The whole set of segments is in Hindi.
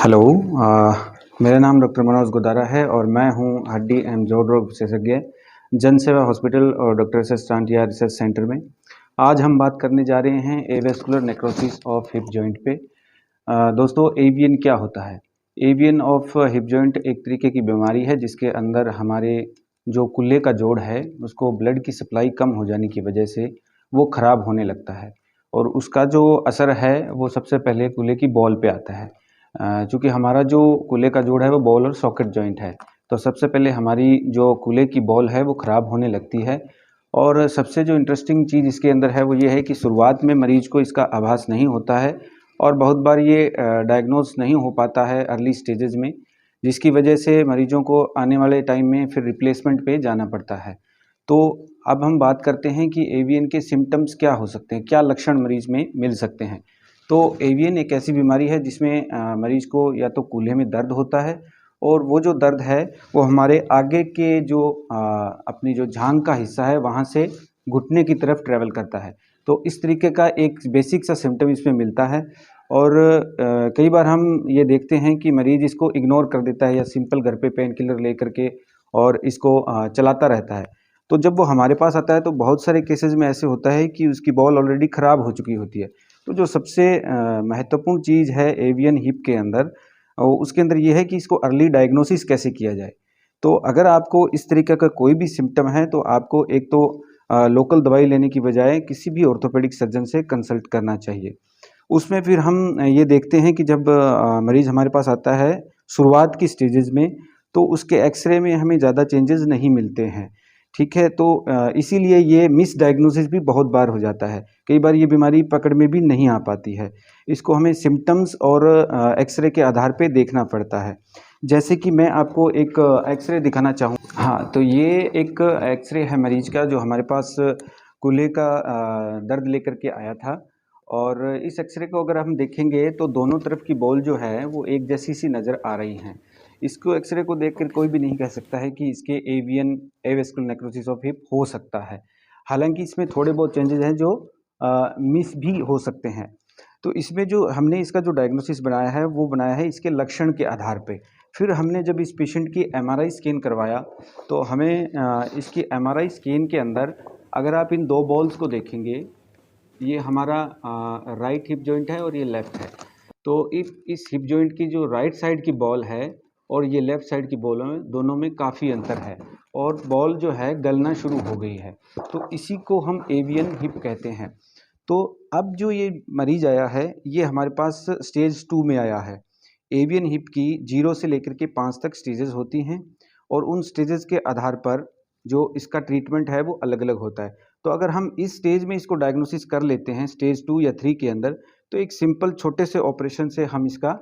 हेलो। मेरा नाम डॉक्टर मनोज गोदारा है और मैं हूं हड्डी एवं जोड़ रोग विशेषज्ञ जन सेवा हॉस्पिटल और doctor S S Tantia research centre में। आज हम बात करने जा रहे हैं avascular necrosis of hip joint पे। दोस्तों, एवीएन क्या होता है? एवीएन ऑफ हिप जॉइंट एक तरीके की बीमारी है जिसके अंदर हमारे जो कुल्ले का जोड़ है उसको ब्लड की सप्लाई कम हो जाने की वजह से वो खराब होने लगता है और उसका जो असर है वो सबसे पहले कुल्ले की बॉल पे आता है। चूँकि हमारा जो कूल्हे का जोड़ है वो बॉल और सॉकेट जॉइंट है, तो सबसे पहले हमारी जो कूल्हे की बॉल है वो ख़राब होने लगती है। और सबसे जो इंटरेस्टिंग चीज़ इसके अंदर है वो ये है कि शुरुआत में मरीज़ को इसका आभास नहीं होता है और बहुत बार ये डायग्नोज़ नहीं हो पाता है अर्ली स्टेजेज़ में, जिसकी वजह से मरीज़ों को आने वाले टाइम में फिर रिप्लेसमेंट पे जाना पड़ता है। तो अब हम बात करते हैं कि एवीएन के सिम्पटम्स क्या हो सकते हैं, क्या लक्षण मरीज़ में मिल सकते हैं। तो एवीएन एक ऐसी बीमारी है जिसमें मरीज़ को या तो कूल्हे में दर्द होता है और वो जो दर्द है वो हमारे आगे के जो अपनी जो जांघ का हिस्सा है वहाँ से घुटने की तरफ ट्रैवल करता है। तो इस तरीके का एक बेसिक सा सिम्पटम इसमें मिलता है और कई बार हम ये देखते हैं कि मरीज़ इसको इग्नोर कर देता है या सिंपल घर पे पेन किलर ले करके और इसको चलाता रहता है। तो जब वो हमारे पास आता है तो बहुत सारे केसेज़ में ऐसे होता है कि उसकी बॉल ऑलरेडी ख़राब हो चुकी होती है। तो जो सबसे महत्वपूर्ण चीज़ है एवियन हिप के अंदर उसके अंदर ये है कि इसको अर्ली डायग्नोसिस कैसे किया जाए। तो अगर आपको इस तरीके का कोई भी सिम्पटम है तो आपको एक तो लोकल दवाई लेने की बजाय किसी भी ऑर्थोपेडिक सर्जन से कंसल्ट करना चाहिए। उसमें फिर हम ये देखते हैं कि जब मरीज़ हमारे पास आता है शुरुआत की स्टेजेज़ में, तो उसके एक्स-रे में हमें ज़्यादा चेंजेस नहीं मिलते हैं, ठीक है? तो इसीलिए ये मिसडायग्नोसिस भी बहुत बार हो जाता है। कई बार ये बीमारी पकड़ में भी नहीं आ पाती है। इसको हमें सिम्पटम्स और एक्स-रे के आधार पे देखना पड़ता है। जैसे कि मैं आपको एक एक्स-रे दिखाना चाहूँ। हाँ, तो ये एक एक्स-रे है मरीज़ का जो हमारे पास कूल्हे का दर्द लेकर के आया था और इस एक्स-रे को अगर हम देखेंगे तो दोनों तरफ की बॉल जो है वो एक जैसी सी नज़र आ रही हैं। इसको एक्स-रे को देखकर कोई भी नहीं कह सकता है कि इसके avian avascular necrosis of hip हो सकता है। हालाँकि इसमें थोड़े बहुत चेंजेज़ हैं जो मिस भी हो सकते हैं। तो इसमें जो हमने इसका जो डायग्नोसिस बनाया है वो बनाया है इसके लक्षण के आधार पे। फिर हमने जब इस पेशेंट की एमआरआई स्कैन करवाया तो हमें इसकी एमआरआई स्कैन के अंदर अगर आप इन 2 बॉल्स को देखेंगे, ये हमारा राइट हिप जॉइंट है और ये लेफ्ट है। तो इस हिप जॉइंट की जो राइट साइड की बॉल है और ये लेफ्ट साइड की बॉलों में दोनों में काफ़ी अंतर है और बॉल जो है गलना शुरू हो गई है। तो इसी को हम एवियन हिप कहते हैं। तो अब जो ये मरीज़ आया है ये हमारे पास स्टेज 2 में आया है। एवियन हिप की 0 से लेकर के 5 तक स्टेजेस होती हैं और उन स्टेजेस के आधार पर जो इसका ट्रीटमेंट है वो अलग-अलग होता है। तो अगर हम इस स्टेज में इसको डायग्नोसिस कर लेते हैं स्टेज 2 या 3 के अंदर, तो एक सिंपल छोटे से ऑपरेशन से हम इसका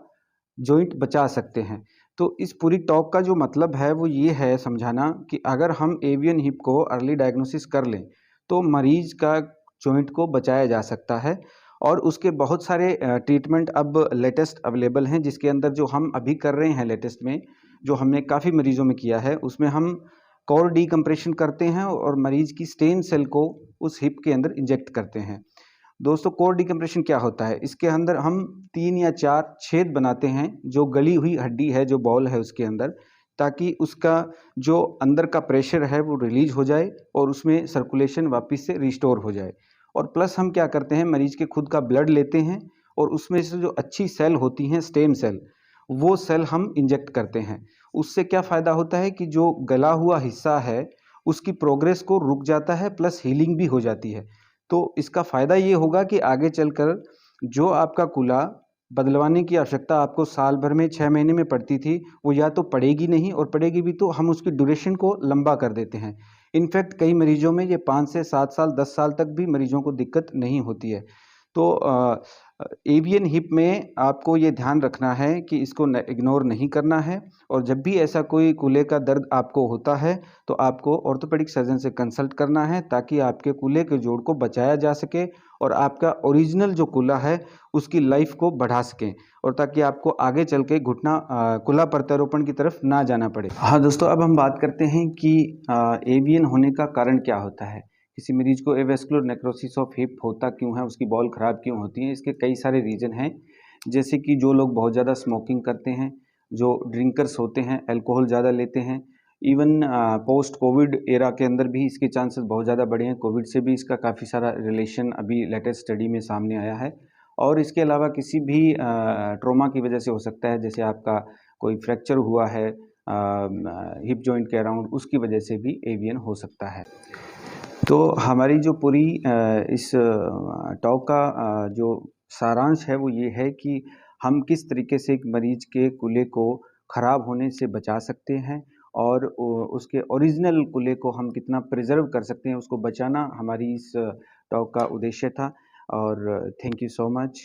जॉइंट बचा सकते हैं। तो इस पूरी टॉक का जो मतलब है वो ये है समझाना कि अगर हम एवियन हिप को अर्ली डायग्नोसिस कर लें, तो मरीज़ का जॉइंट को बचाया जा सकता है और उसके बहुत सारे ट्रीटमेंट अब लेटेस्ट अवेलेबल हैं जिसके अंदर जो हम अभी कर रहे हैं लेटेस्ट में, जो हमने काफ़ी मरीज़ों में किया है, उसमें हम कोर डीकम्प्रेशन करते हैं और मरीज़ की स्टेम सेल को उस हिप के अंदर इंजेक्ट करते हैं। दोस्तों, कोर डिकम्प्रेशन क्या होता है? इसके अंदर हम 3 या 4 छेद बनाते हैं जो गली हुई हड्डी है, जो बॉल है उसके अंदर, ताकि उसका जो अंदर का प्रेशर है वो रिलीज़ हो जाए और उसमें सर्कुलेशन वापस से रिस्टोर हो जाए। और प्लस हम क्या करते हैं, मरीज़ के खुद का ब्लड लेते हैं और उसमें से जो अच्छी सेल होती हैं स्टेम सेल, वो सेल हम इंजेक्ट करते हैं। उससे क्या फ़ायदा होता है कि जो गला हुआ हिस्सा है, उसकी प्रोग्रेस को रुक जाता है प्लस हीलिंग भी हो जाती है। तो इसका फ़ायदा ये होगा कि आगे चलकर जो आपका कूल्हा बदलवाने की आवश्यकता आपको साल भर में 6 महीने में पड़ती थी, वो या तो पड़ेगी नहीं और पड़ेगी भी तो हम उसकी ड्यूरेशन को लंबा कर देते हैं। इनफैक्ट कई मरीज़ों में ये 5 से 7 साल, 10 साल तक भी मरीज़ों को दिक्कत नहीं होती है। तो एवियन हिप में आपको ये ध्यान रखना है कि इसको न इग्नोर नहीं करना है और जब भी ऐसा कोई कूल्हे का दर्द आपको होता है, तो आपको ऑर्थोपेडिक सर्जन से कंसल्ट करना है ताकि आपके कूल्हे के जोड़ को बचाया जा सके और आपका ओरिजिनल जो कूल्हा है, उसकी लाइफ को बढ़ा सकें और ताकि आपको आगे चल के घुटना कूल्हा प्रत्यारोपण की तरफ ना जाना पड़े। हाँ दोस्तों, अब हम बात करते हैं कि एवियन होने का कारण क्या होता है? किसी मरीज को एवेस्कुलर नेक्रोसिस ऑफ हिप होता क्यों है, उसकी बॉल ख़राब क्यों होती है? इसके कई सारे रीज़न हैं, जैसे कि जो लोग बहुत ज़्यादा स्मोकिंग करते हैं, जो ड्रिंकर्स होते हैं, अल्कोहल ज़्यादा लेते हैं, इवन पोस्ट कोविड एरा के अंदर भी इसके चांसेस बहुत ज़्यादा बढ़े हैं। कोविड से भी इसका काफ़ी सारा रिलेशन अभी लेटेस्ट स्टडी में सामने आया है। और इसके अलावा किसी भी ट्रॉमा की वजह से हो सकता है, जैसे आपका कोई फ्रैक्चर हुआ है हिप जॉइंट के अराउंड, उसकी वजह से भी एवीएन हो सकता है। तो हमारी जो पूरी इस टॉक का जो सारांश है वो ये है कि हम किस तरीके से एक मरीज के कूल्हे को ख़राब होने से बचा सकते हैं और उसके ओरिजिनल कूल्हे को हम कितना प्रिजर्व कर सकते हैं, उसको बचाना हमारी इस टॉक का उद्देश्य था। और थैंक यू सो मच।